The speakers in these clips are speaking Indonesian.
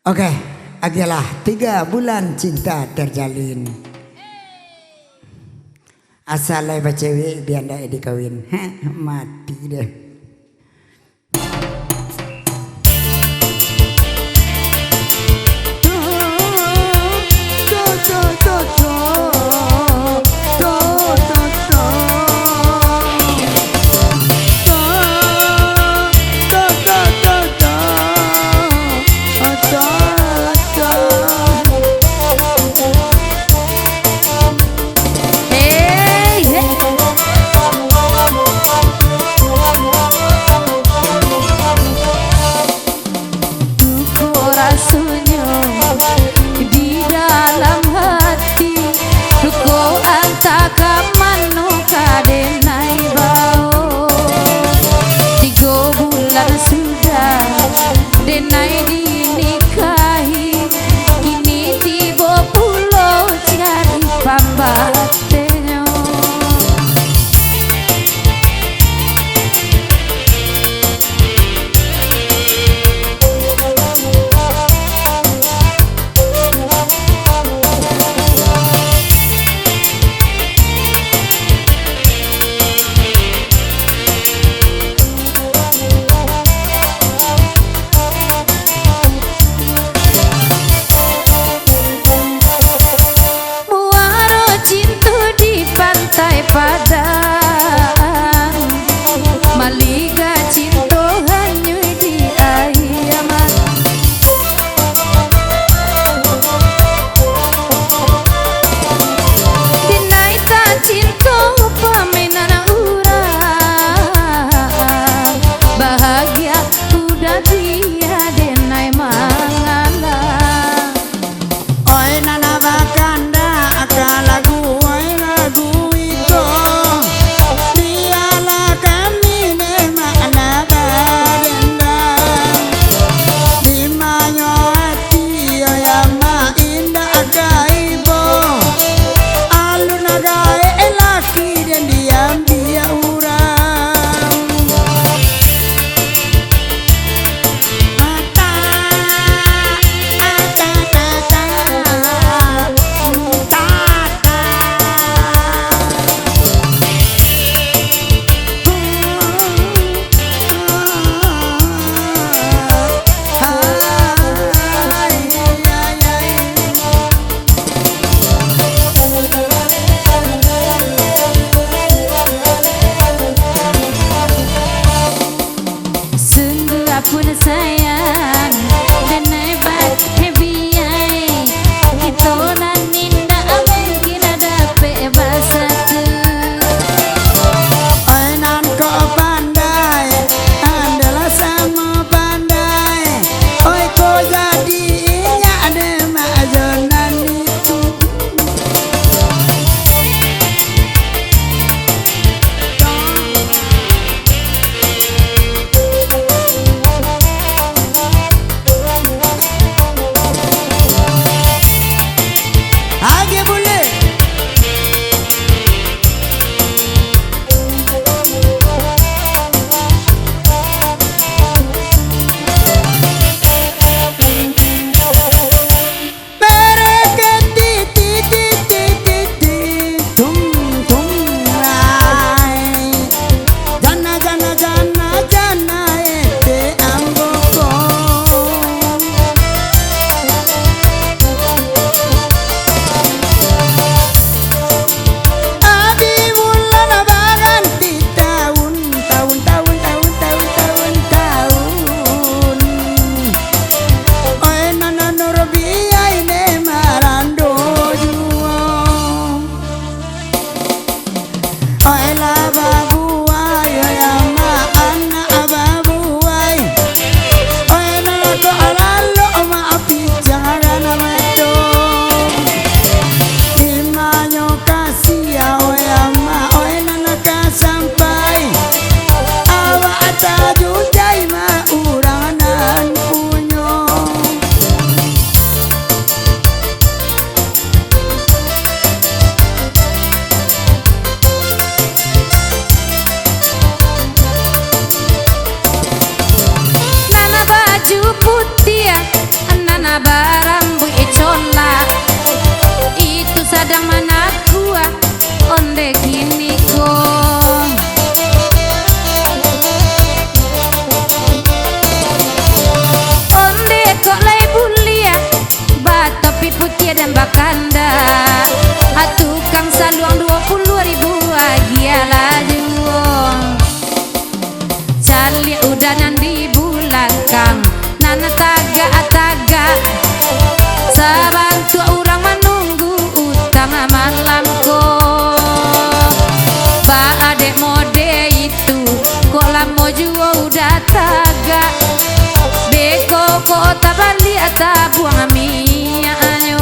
Oke, adalah 3 bulan cinta terjalin. Asal lebar cewek biar ndak dikawin. Mati deh. tagak-tagak sabantu orang menunggu utang malamku. Ba adek mode itu kok lamo jua udah tagak. Beko kok tak balik tak buang minyak ayo.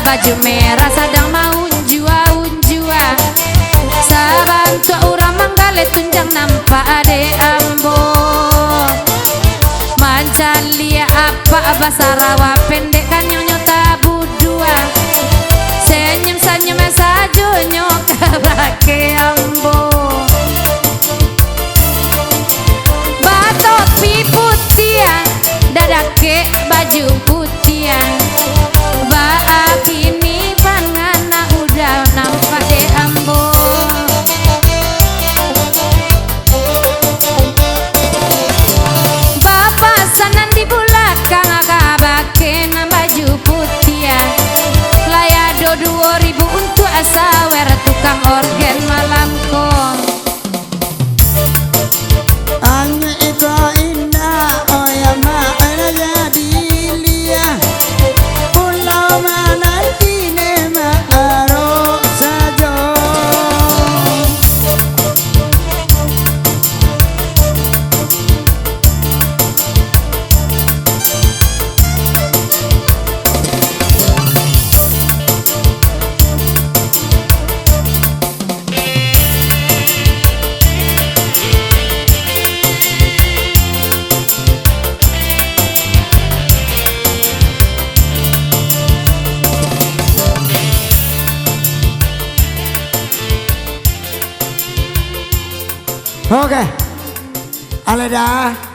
Baju merah sedang mau unjua sabantu orang manggale tunjang nampak ade ambo mancalia apa basarawa pendek kan nyonyo tabu dua senyum-senyum saja nyok bake ambo batopi putih dadake baju putih ini pangana udah nampak de ambo bapak sanan di belakang agak baju putih layado 2000 untuk asawer tukang organ malamku hanya itu indah oh ya maafkan jadi liah pulau mana Oke, Aleda.